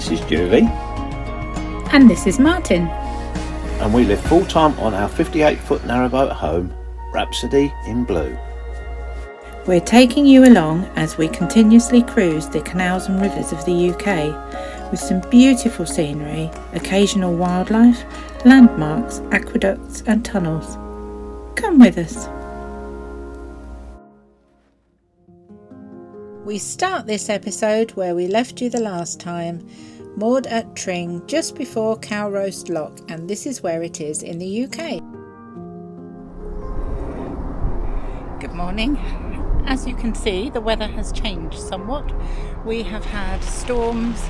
This is Julie. And this is Martin. And we live full time on our 58-foot narrowboat home, Rhapsody in blue. We're taking you along as we continuously cruise the canals and rivers of the UK with some beautiful scenery, occasional wildlife, landmarks, aqueducts and tunnels. Come with us. We start this episode where we left you the last time, moored at Tring just before Calroast Lock, and this is where it is in the UK. Good morning. As you can see, the weather has changed somewhat. We have had storms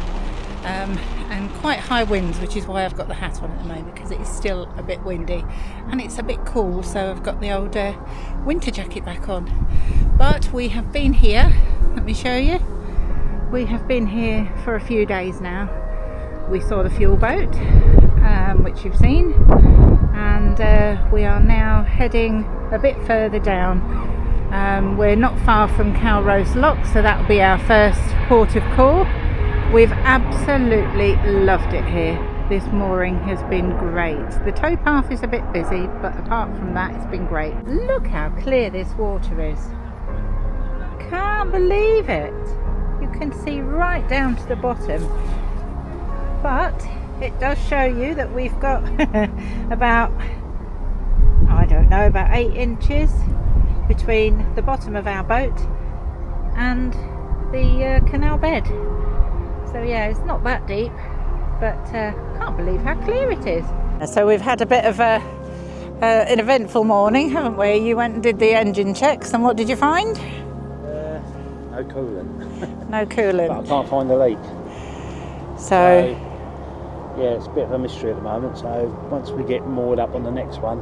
and quite high winds, which is why I've got the hat on at the moment, because it is still a bit windy and it's a bit cool, so I've got the old winter jacket back on. But we have been here, let me show you. We have been here for a few days now. We saw the fuel boat, which you've seen, and we are now heading a bit further down. We're not far from Calroast Lock, so that will be our first port of call. We've absolutely loved it here. This mooring has been great. The tow path is a bit busy, but apart from that, it's been great. Look how clear this water is. Can't believe it. You can see right down to the bottom. But it does show you that we've got about, I don't know, about 8 inches between the bottom of our boat and the canal bed. So yeah, it's not that deep, but can't believe how clear it is. So we've had a bit of an eventful morning, haven't we? You went and did the engine checks, and what did you find? No coolant. No coolant. But I can't find the leak. So yeah, it's a bit of a mystery at the moment. So once we get moored up on the next one,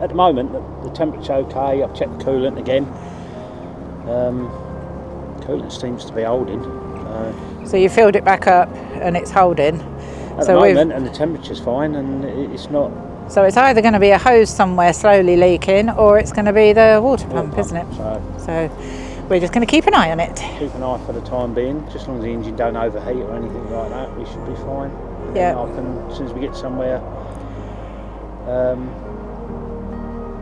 at the moment the temperature okay. I've checked the coolant again. Coolant seems to be holding. So you filled it back up and it's holding. At the moment, and the temperature's fine, and it's not. So it's either going to be a hose somewhere slowly leaking, or it's going to be the water pump, isn't it? So we're just going to keep an eye on it. Keep an eye for the time being. Just as long as the engine don't overheat or anything like that, we should be fine. Yeah. As soon as we get somewhere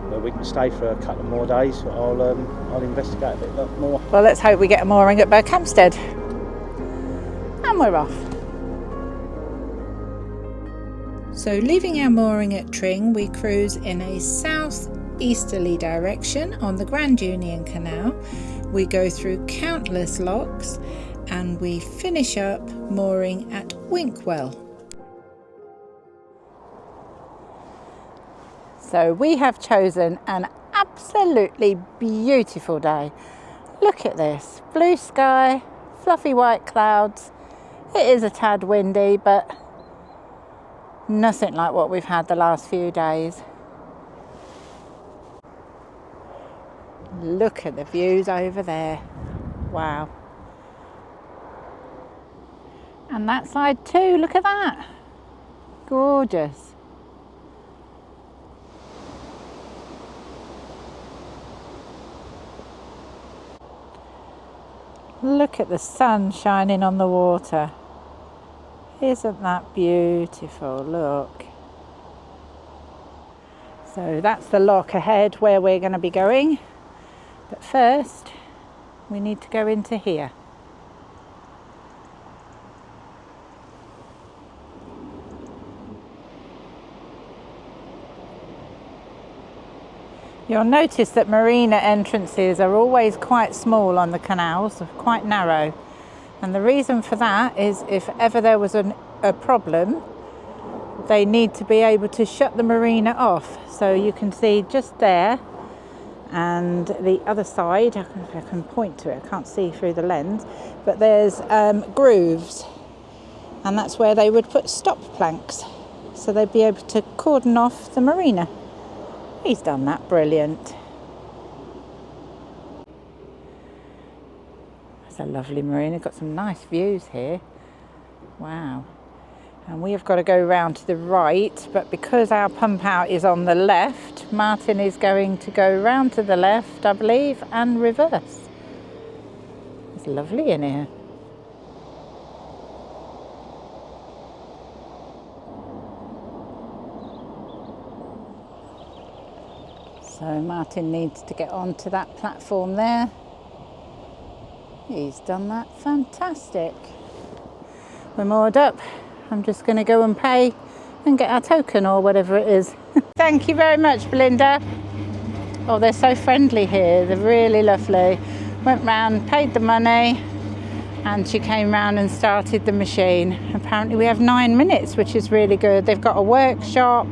where we can stay for a couple of more days, I'll investigate a bit more. Well, let's hope we get a mooring at Berkhamsted. And we're off. So leaving our mooring at Tring, we cruise in a south-easterly direction on the Grand Union Canal. We go through countless locks and we finish up mooring at Winkwell. So we have chosen an absolutely beautiful day. Look at this, blue sky, fluffy white clouds. It is a tad windy, but nothing like what we've had the last few days. Look at the views over there. Wow. And that side too, look at that. Gorgeous. Look at the sun shining on the water. Isn't that beautiful? Look. So that's the lock ahead where we're going to be going. But first, we need to go into here. You'll notice that marina entrances are always quite small on the canals, quite narrow. And the reason for that is if ever there was a problem, they need to be able to shut the marina off. So you can see just there, and the other side, I don't know if I can point to it, I can't see through the lens, but there's grooves, and that's where they would put stop planks. So they'd be able to cordon off the marina. He's done that, brilliant. It's a lovely marina, got some nice views here. Wow. And we have got to go round to the right, but because our pump out is on the left, Martin is going to go round to the left, I believe, and reverse. It's lovely in here. So Martin needs to get onto that platform there. He's done that, fantastic. We're moored up. I'm just going to go and pay and get our token or whatever it is. Thank you very much, Belinda. Oh, they're so friendly here, they're really lovely. Went round, paid the money, and she came round and started the machine. Apparently we have 9 minutes, which is really good. They've got a workshop,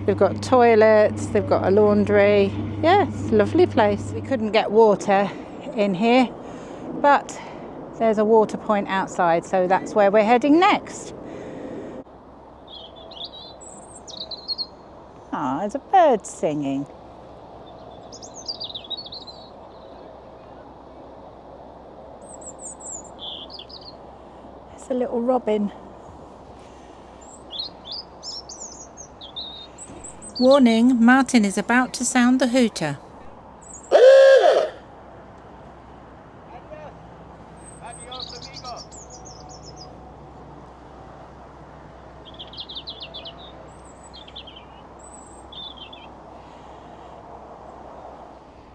they've got toilets, they've got a laundry. Yeah, it's a lovely place. We couldn't get water in here, but there's a water point outside, so that's where we're heading next. Ah, there's a bird singing. It's a little robin. Warning, Martin is about to sound the hooter.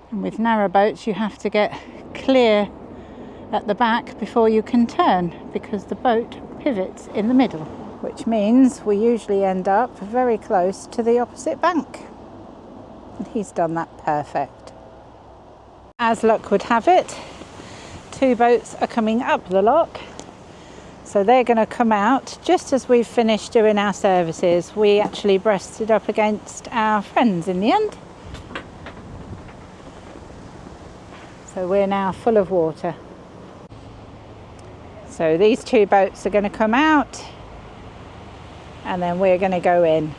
And with narrowboats you have to get clear at the back before you can turn, because the boat pivots in the middle, which means we usually end up very close to the opposite bank. And he's done that perfect. As luck would have it, 2 boats are coming up the lock, so they're going to come out just as we've finished doing our services. We actually breasted up against our friends in the end. So we're now full of water. So these 2 boats are going to come out and then we're going to go in.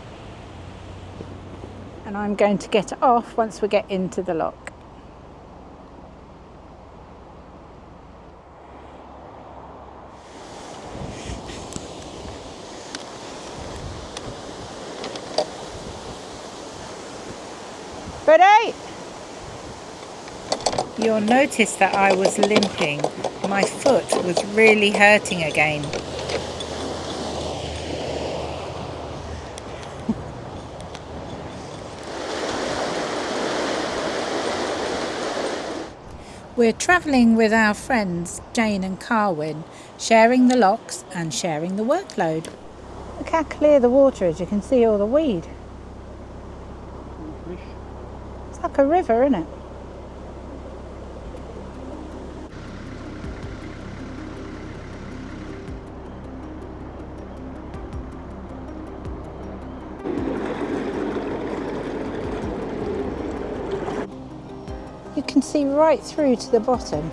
And I'm going to get off once we get into the lock. Ready? You'll notice that I was limping. My foot was really hurting again. We're travelling with our friends Jane and Carwyn, sharing the locks and sharing the workload. Look how clear the water is, you can see all the weed. It's like a river, isn't it? You can see right through to the bottom,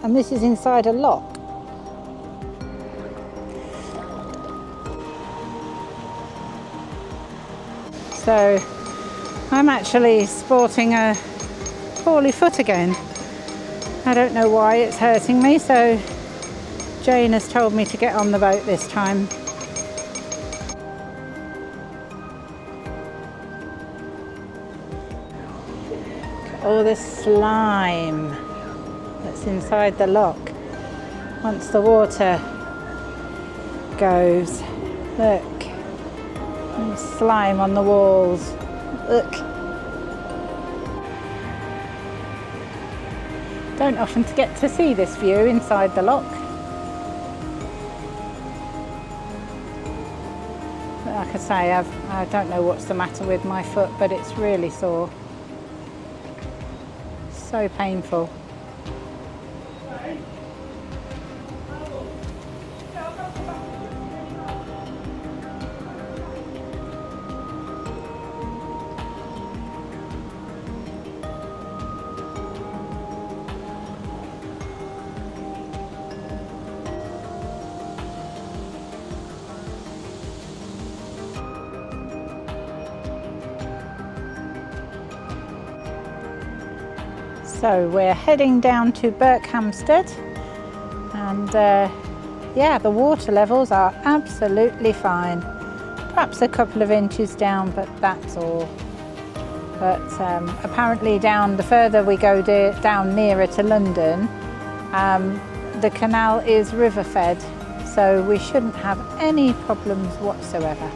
and this is inside a lock. So I'm actually sporting a poorly foot again. I don't know why it's hurting me, so Jane has told me to get on the boat this time. All this slime that's inside the lock. Once the water goes, look, and slime on the walls. Look. Don't often get to see this view inside the lock. But like I say, I don't know what's the matter with my foot, but it's really sore. So painful. So we're heading down to Berkhamsted, and yeah, the water levels are absolutely fine. Perhaps a couple of inches down, but that's all. But apparently the further we go down nearer to London, the canal is river fed, so we shouldn't have any problems whatsoever.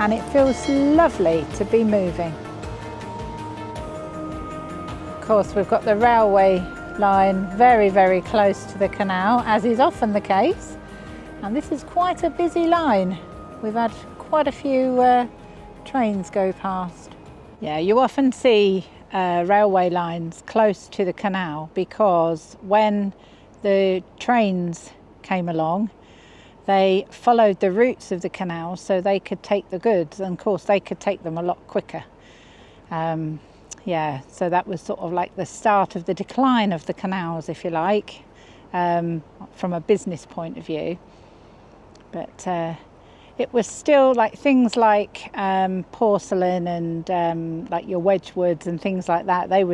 and it feels lovely to be moving. Of course, we've got the railway line very, very close to the canal, as is often the case, and this is quite a busy line. We've had quite a few trains go past. Yeah, you often see railway lines close to the canal because when the trains came along, they followed the routes of the canal so they could take the goods, and of course they could take them a lot quicker. Yeah, so that was sort of like the start of the decline of the canals, if you like, from a business point of view. But it was still like things like porcelain and like your Wedgwoods and things like that. They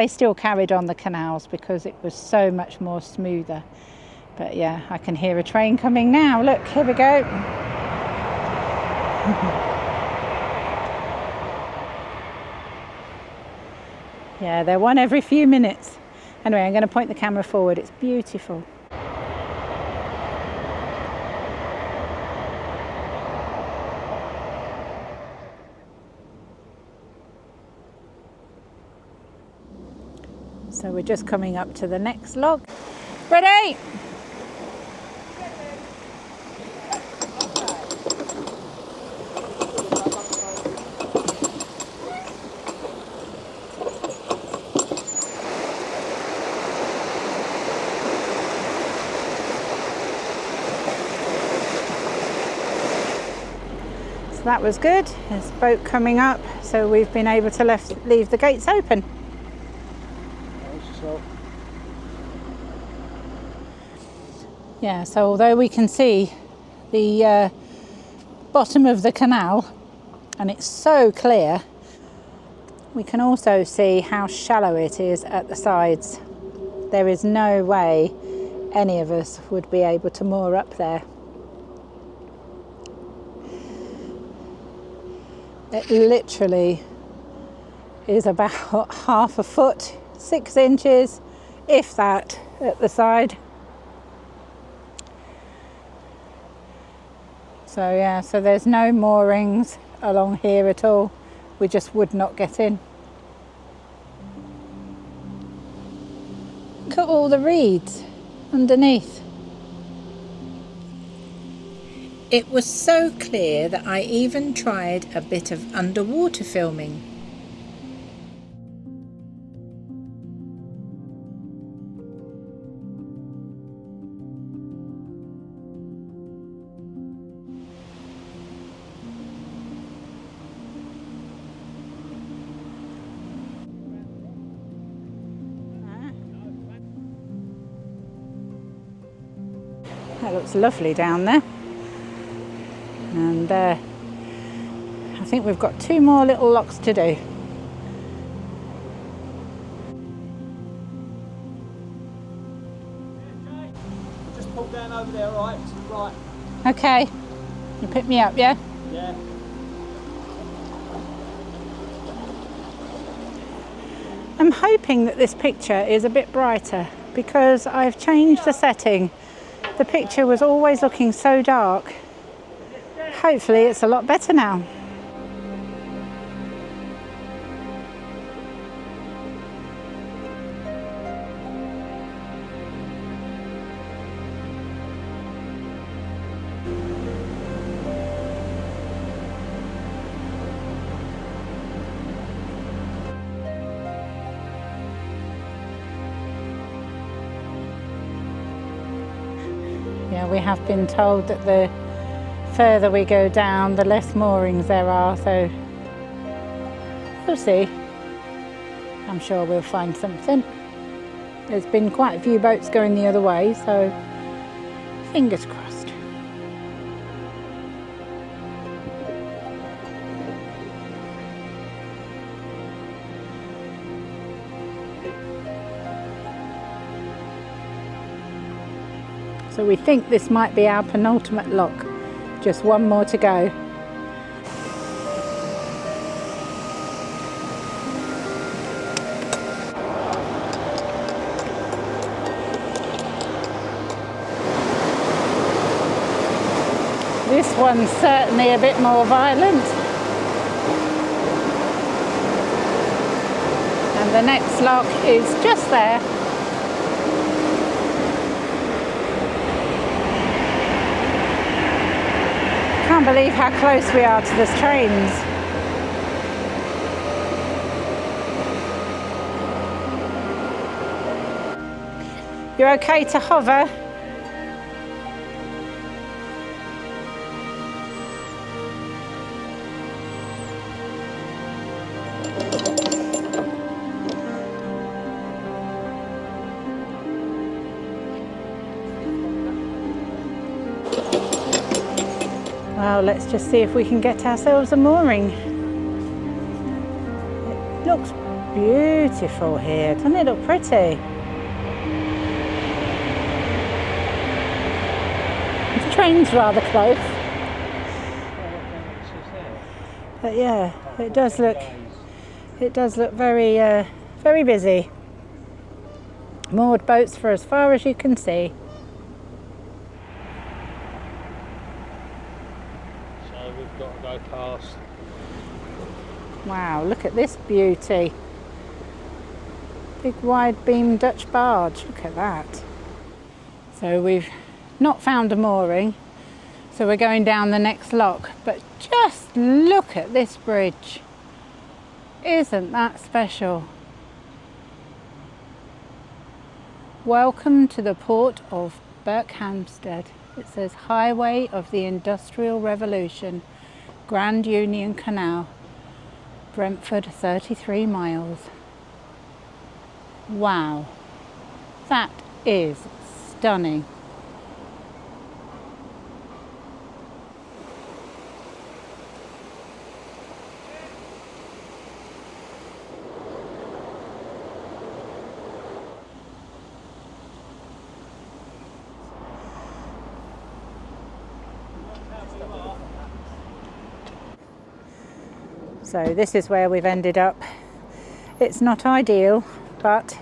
still carried on the canals because it was so much more smoother. But yeah, I can hear a train coming now. Look, here we go. Yeah, they're one every few minutes. Anyway, I'm going to point the camera forward. It's beautiful. So we're just coming up to the next log. Ready? So that was good. There's a boat coming up, so we've been able to leave the gates open. Yeah, so although we can see the bottom of the canal and it's so clear, we can also see how shallow it is at the sides. There is no way any of us would be able to moor up there. It literally is about half a foot, 6 inches, if that, at the side. So yeah, so there's no moorings along here at all. We just would not get in. Look at all the reeds underneath. It was so clear that I even tried a bit of underwater filming. That looks lovely down there. And I think we've got 2 more little locks to do. Just pull down over there, right? Right. Okay. You pick me up, yeah? Yeah. I'm hoping that this picture is a bit brighter because I've changed the setting. The picture was always looking so dark. Hopefully it's a lot better now. Yeah, we have been told that the further we go down, the less moorings there are, so we'll see. I'm sure we'll find something. There's been quite a few boats going the other way, so fingers crossed. So we think this might be our penultimate lock. Just one more to go. This one's certainly a bit more violent. And the next lock is just there. Can't believe how close we are to the trains. You're okay to hover? Well, let's just see if we can get ourselves a mooring. It looks beautiful here. Doesn't it look pretty? The train's rather close. But yeah, it does look very very busy. Moored boats for as far as you can see. We've got to go past. Wow, look at this beauty. Big wide beam Dutch barge, look at that. So we've not found a mooring, so we're going down the next lock, but just look at this bridge. Isn't that special? Welcome to the port of Berkhamsted. It says Highway of the Industrial Revolution, Grand Union Canal, Brentford 33 miles. Wow, that is stunning. So this is where we've ended up. It's not ideal, but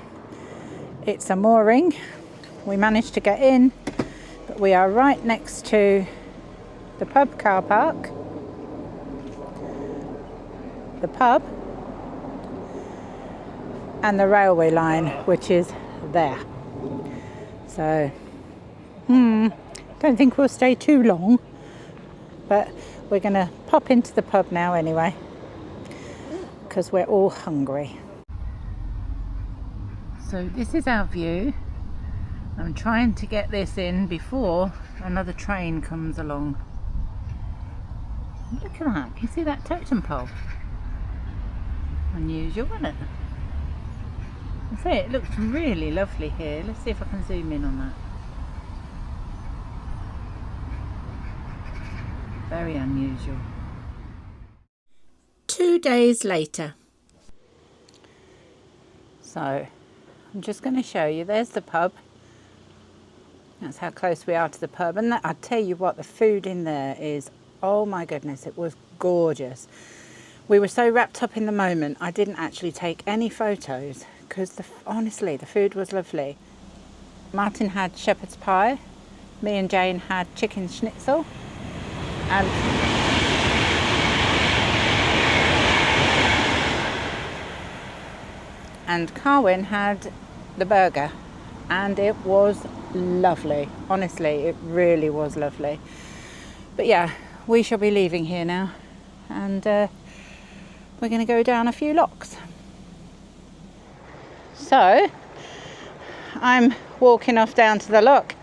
it's a mooring. We managed to get in, but we are right next to the pub car park, the pub, and the railway line, which is there. So, don't think we'll stay too long, but we're going to pop into the pub now anyway, because we're all hungry. So this is our view. I'm trying to get this in before another train comes along. Look at that, can you see that totem pole? Unusual, isn't it? I say it looks really lovely here. Let's see if I can zoom in on that. Very unusual. 2 days later. So I'm just going to show you, there's the pub. That's how close we are to the pub, and I tell you what, the food in there is, oh my goodness, it was gorgeous. We were so wrapped up in the moment, I didn't actually take any photos because honestly the food was lovely. Martin had shepherd's pie, me and Jane had chicken schnitzel, and Carwyn had the burger, and it was lovely. Honestly, it really was lovely. But yeah, we shall be leaving here now, and we're going to go down a few locks. So I'm walking off down to the lock.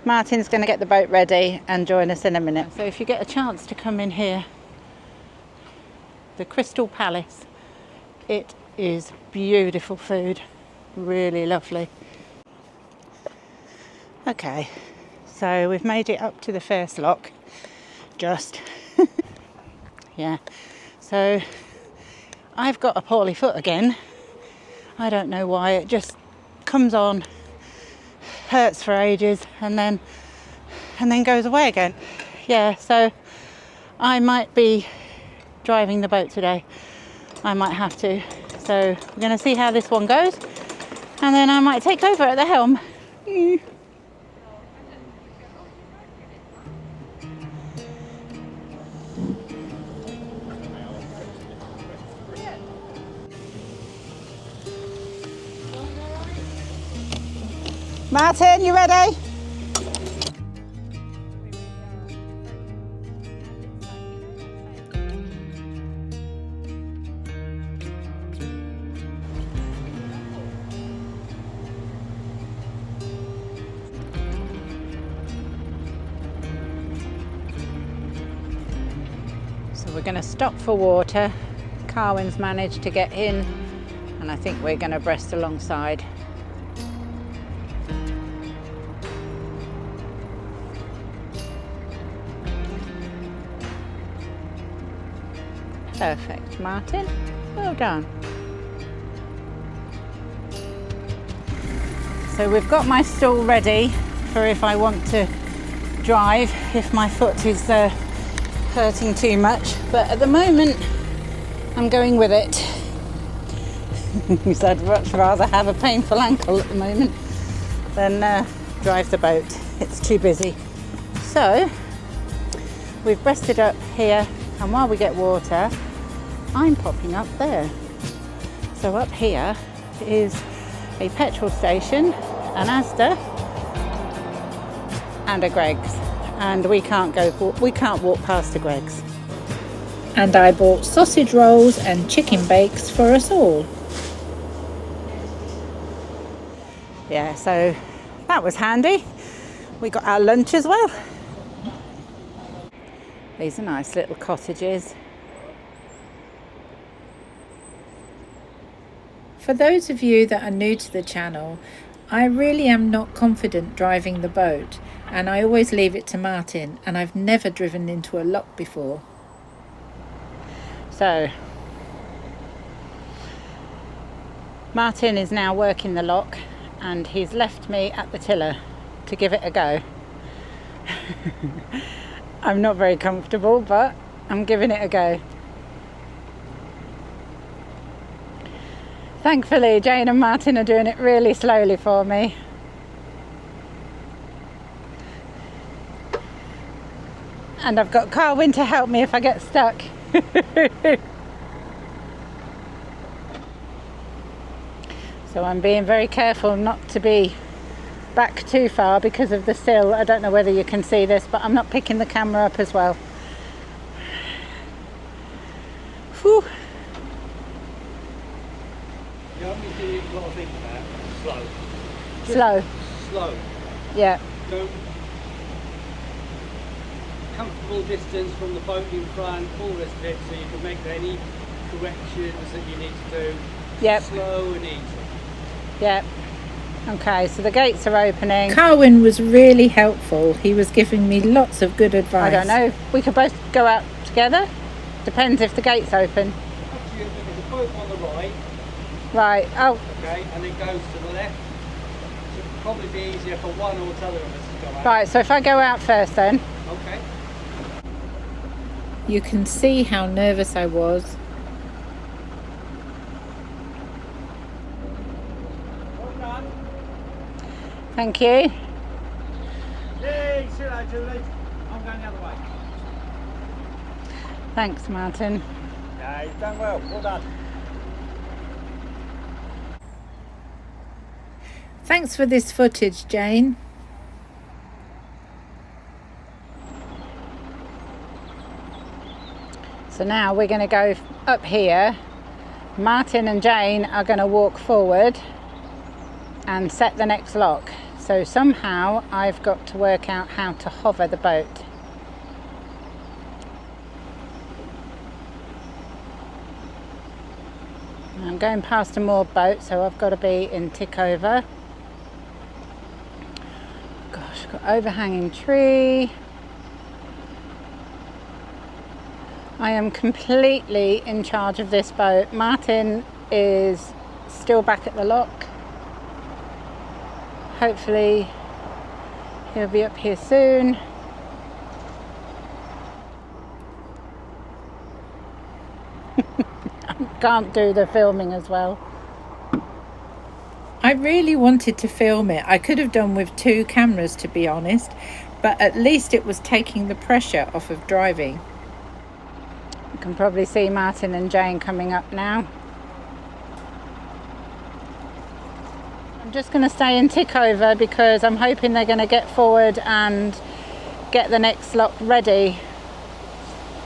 Martin's going to get the boat ready and join us in a minute. So if you get a chance to come in here, the Crystal Palace, it is beautiful food, really lovely. Okay, so we've made it up to the first lock, just. Yeah, so I've got a poorly foot again. I don't know why, it just comes on, hurts for ages, and then goes away again. Yeah, so I might be driving the boat today. I might have to. So we're going to see how this one goes, and then I might take over at the helm. Martin, you ready? So we're going to stop for water. Carwyn's managed to get in, and I think we're going to breast alongside. Perfect, Martin. Well done. So we've got my stool ready for if I want to drive, if my foot is hurting too much. But at the moment, I'm going with it. So I'd much rather have a painful ankle at the moment than drive the boat. It's too busy. So we've breasted up here, and while we get water, I'm popping up there. So up here is a petrol station, an Asda, and a Greggs, and we can't walk past a Greggs. And I bought sausage rolls and chicken bakes for us all. Yeah, so that was handy. We got our lunch as well. These are nice little cottages. For those of you that are new to the channel, I really am not confident driving the boat, and I always leave it to Martin, and I've never driven into a lock before. So Martin is now working the lock, and he's left me at the tiller to give it a go. I'm not very comfortable, but I'm giving it a go. Thankfully, Jane and Martin are doing it really slowly for me. And I've got Carwyn to help me if I get stuck. So I'm being very careful not to be back too far because of the sill. I don't know whether you can see this, but I'm not picking the camera up as well. Whew. The only thing you've got to think about, slow. Slow. Slow. Yeah. Don't comfortable distance from the boat in front, all the rest of it, so you can make any corrections that you need to do. Yep. Slow and easy. Yep. Okay, so the gates are opening. Carwyn was really helpful. He was giving me lots of good advice. I don't know. We could both go out together. Depends if the gate's open. Actually, there's a boat on the right. Right. Oh. Okay, and it goes to the left. So it'll probably be easier for one or the other of us to go out. Right. So if I go out first, then. Okay. You can see how nervous I was. Well done. Thank you. Yay, see you later, Julie. I'm going the other way. Thanks, Martin. Yeah, you've done well. Well done. Thanks for this footage, Jane. So now we're going to go up here. Martin and Jane are going to walk forward and set the next lock. So somehow I've got to work out how to hover the boat. I'm going past a moored boat, so I've got to be in tick over. Gosh, got overhanging tree. I am completely in charge of this boat. Martin is still back at the lock. Hopefully he'll be up here soon. Can't do the filming as well. I really wanted to film it. I could have done with 2 cameras, to be honest, but at least it was taking the pressure off of driving. You can probably see Martin and Jane coming up now. I'm just going to stay in tick over because I'm hoping they're going to get forward and get the next lock ready,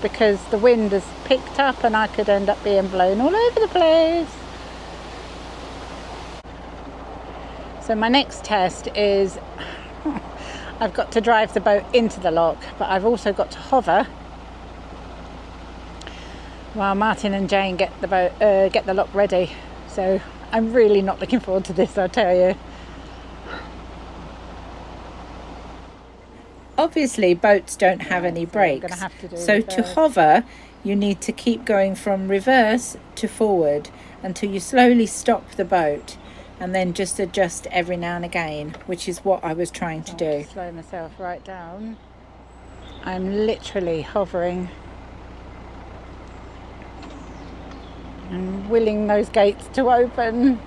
because the wind has picked up and I could end up being blown all over the place. So my next test is I've got to drive the boat into the lock, but I've also got to hover while Martin and Jane get the lock ready. So I'm really not looking forward to this, I'll tell you. Obviously boats don't have any brakes, so to hover you need to keep going from reverse to forward until you slowly stop the boat, and then just adjust every now and again, which is what I was trying to do. Slow myself right down. I'm literally hovering and willing those gates to open.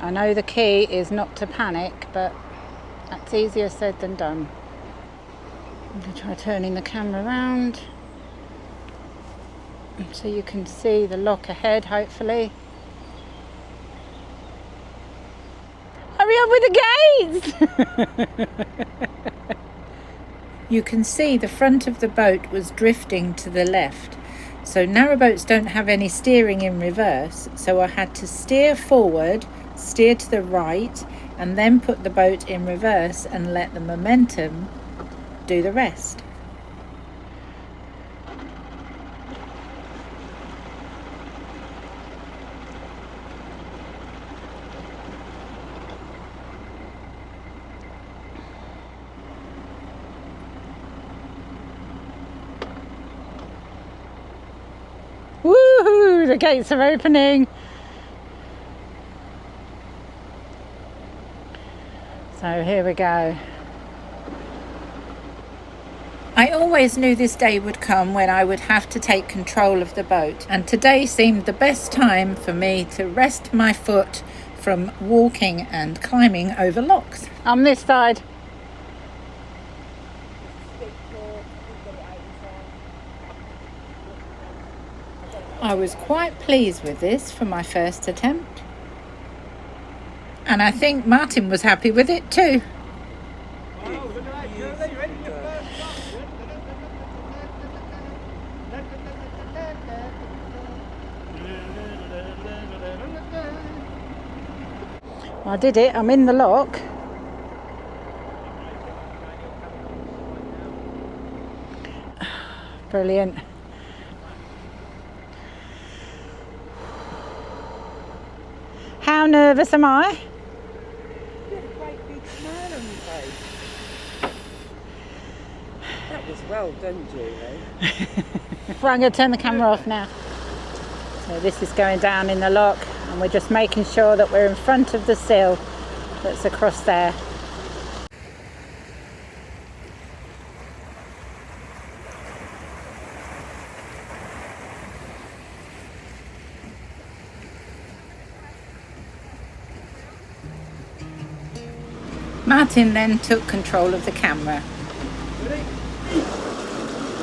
I know the key is not to panic, but that's easier said than done. I'm going to try turning the camera around so you can see the lock ahead, hopefully. Hurry up with the gates! You can see the front of the boat was drifting to the left. So narrowboats don't have any steering in reverse, so I had to steer forward, steer to the right, and then put the boat in reverse and let the momentum do the rest. Woohoo! The gates are opening. So here we go. I always knew this day would come when I would have to take control of the boat, and today seemed the best time for me to rest my foot from walking and climbing over locks. On this side. I was quite pleased with this for my first attempt, and I think Martin was happy with it too. I did it, I'm in the lock. Brilliant. How nervous am I? You had a great big smile on your face. That was well done, Julie. Right, I'm going to turn the camera off now. So this is going down in the lock, and we're just making sure that we're in front of the sill that's across there. Martin then took control of the camera.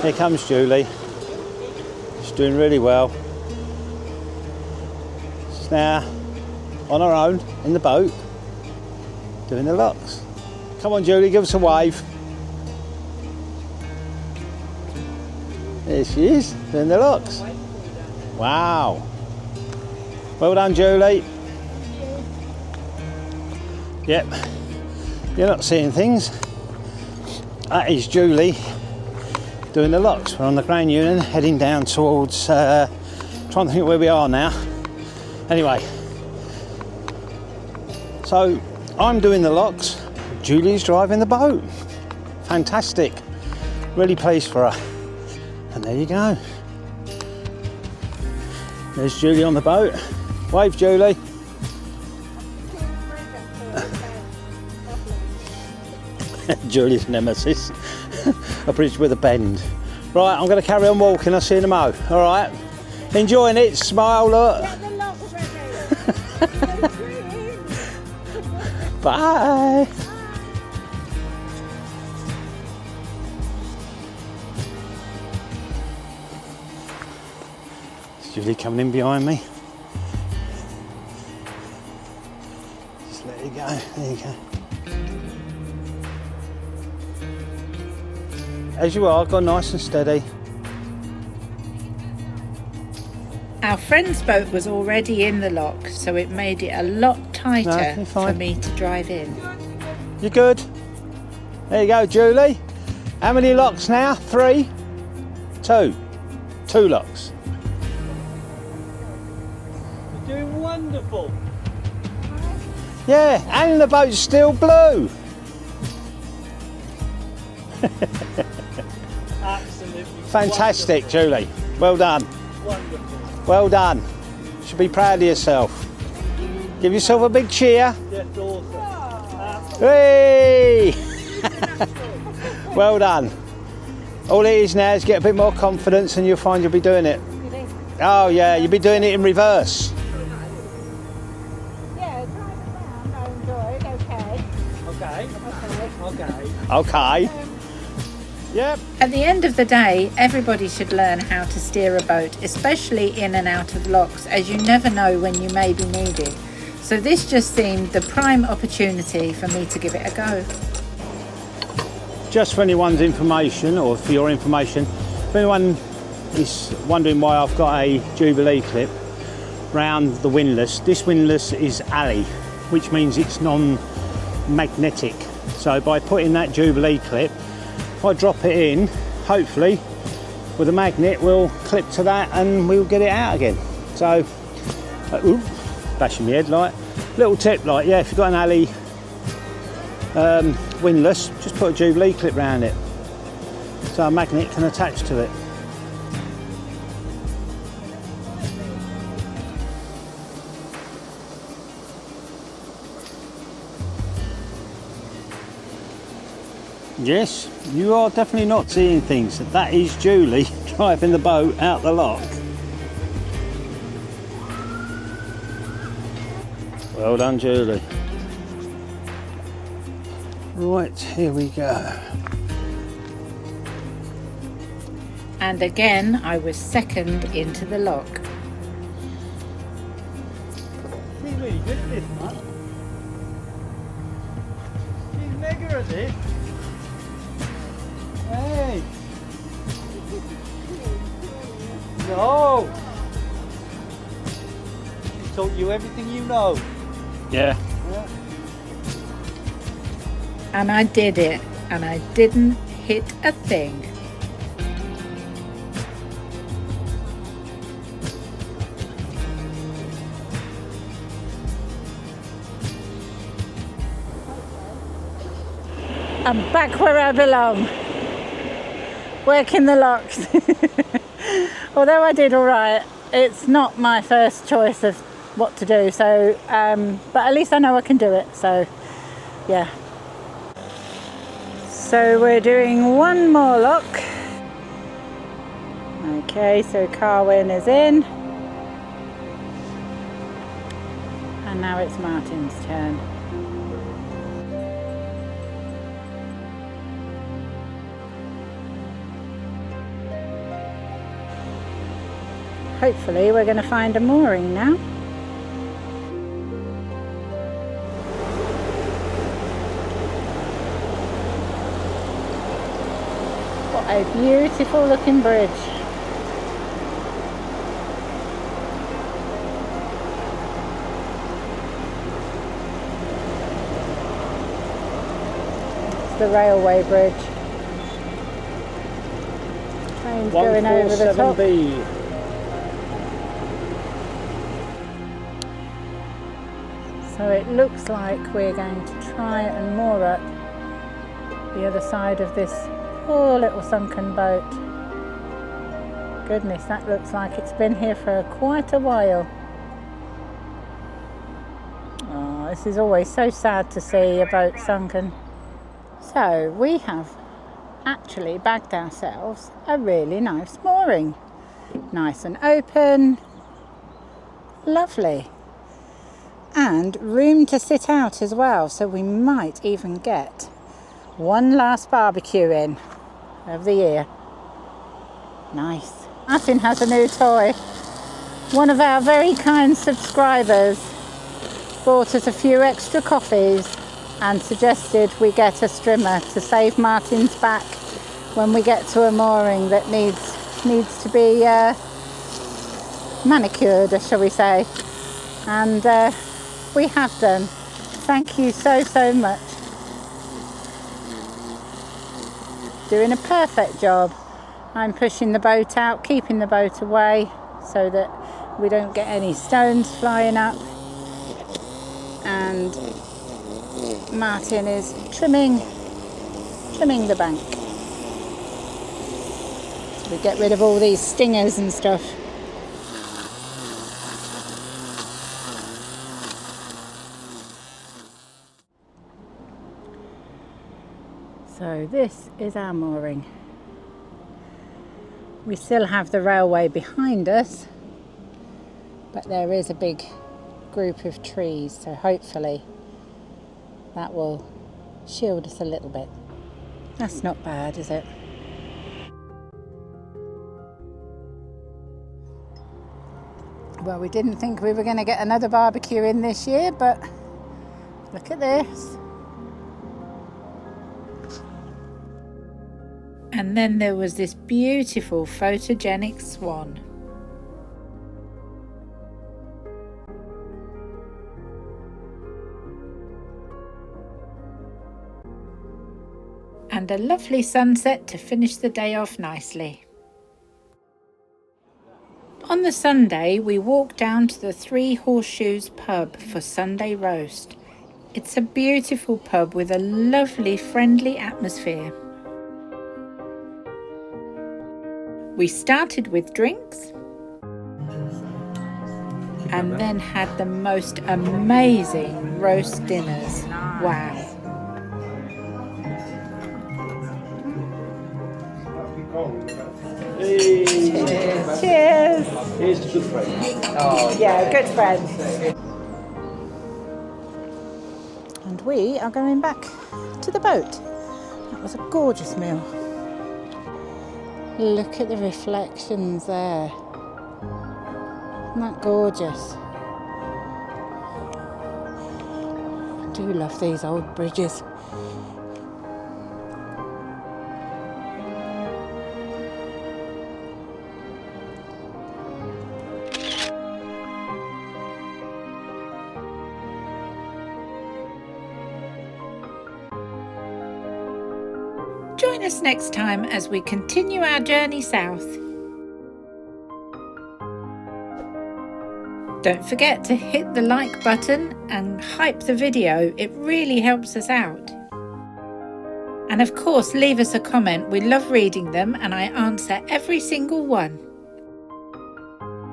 Here comes Julie. She's doing really well. She's now on her own in the boat, doing the locks. Come on, Julie, give us a wave. There she is, doing the locks. Wow. Well done, Julie. Yep. You're not seeing things. That is Julie doing the locks. We're on the Grand Union heading down towards, trying to think where we are now. Anyway, so I'm doing the locks, Julie's driving the boat. Fantastic. Really pleased for her. And there you go. There's Julie on the boat. Wave, Julie. Julie's nemesis. A bridge with a bend. Right, I'm going to carry on walking. I'll see you in a mo. All right. Enjoying it. Smile, look. Bye. Is Julie coming in behind me? There you go. As you are, go nice and steady. Our friend's boat was already in the lock, so it made it a lot tighter you're for fine. me to drive in. You good? There you go, Julie. How many locks now? 3? 2. 2 locks. You're doing wonderful. Yeah, and the boat's still blue. Absolutely Fantastic, Julie. Well done. wonderful. Well done. You should be proud of yourself. Give yourself a big cheer. Just awesome. Hey! Well done. All it is now is get a bit more confidence and you'll find you'll be doing it. Oh yeah, you'll be doing it in reverse. Yeah, drive around, I enjoy it, okay. Okay. Okay. Yep. At the end of the day, everybody should learn how to steer a boat, especially in and out of locks, as you never know when you may be needed. So this just seemed the prime opportunity for me to give it a go. Just for anyone's information, or for your information, if anyone is wondering why I've got a Jubilee clip round the windlass, this windlass is alley, which means it's non-magnetic. So by putting that Jubilee clip, if I drop it in, hopefully with a magnet we'll clip to that and we'll get it out again. So, ooh, bashing my head like. Little tip, like, yeah, if you've got an alley windlass, just put a Jubilee clip round it so a magnet can attach to it. Yes, you are definitely not seeing things. That is Julie driving the boat out the lock. Well done, Julie. Right, here we go. And again, I was second into the lock. She's really good at this, man. She's mega at this. Hey! No! She taught you everything you know. Yeah. Yeah. And I did it, and I didn't hit a thing. I'm back where I belong, working the locks. Although I did all right, it's not my first choice of what to do, so but at least I know I can do it, so yeah. So we're doing one more lock. Okay, so Carwin is in, and now it's Martin's turn. Hopefully we're going to find a mooring now. What a beautiful looking bridge. It's the railway bridge. Train's going over the top. 147B. So it looks like we're going to try and moor up the other side of this poor little sunken boat. Goodness, that looks like it's been here for quite a while. Oh, this is always so sad to see a boat sunken. So we have actually bagged ourselves a really nice mooring. Nice and open, lovely. And room to sit out as well, so we might even get one last barbecue in of the year. Nice. Martin has a new toy. One of our very kind subscribers bought us a few extra coffees and suggested we get a strimmer to save Martin's back when we get to a mooring that needs to be manicured, shall we say. And we have done. Thank you so much. Doing a perfect job. I'm pushing the boat out, keeping the boat away so that we don't get any stones flying up. And Martin is trimming the bank. So we get rid of all these stingers and stuff. So this is our mooring. We still have the railway behind us, but there is a big group of trees, so hopefully that will shield us a little bit. That's not bad, is it? Well, we didn't think we were going to get another barbecue in this year, but look at this. And then there was this beautiful photogenic swan. And a lovely sunset to finish the day off nicely. On the Sunday, we walked down to the Three Horseshoes pub for Sunday roast. It's a beautiful pub with a lovely, friendly atmosphere. We started with drinks and then had the most amazing roast dinners. Wow. Cheers. Cheers. Here's to good friends. Oh, Yeah, good friends. And we are going back to the boat. That was a gorgeous meal. Look at the reflections there. Isn't that gorgeous? I do love these old bridges. Join us next time as we continue our journey south. Don't forget to hit the like button and hype the video, it really helps us out. And of course, leave us a comment, we love reading them and I answer every single one.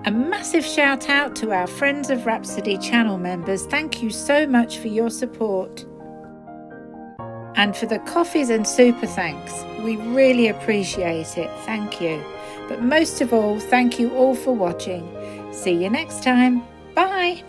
A massive shout out to our Friends of Rhapsody channel members, thank you so much for your support. And for the coffees and super thanks, we really appreciate it, thank you. But most of all, thank you all for watching. See you next time, bye!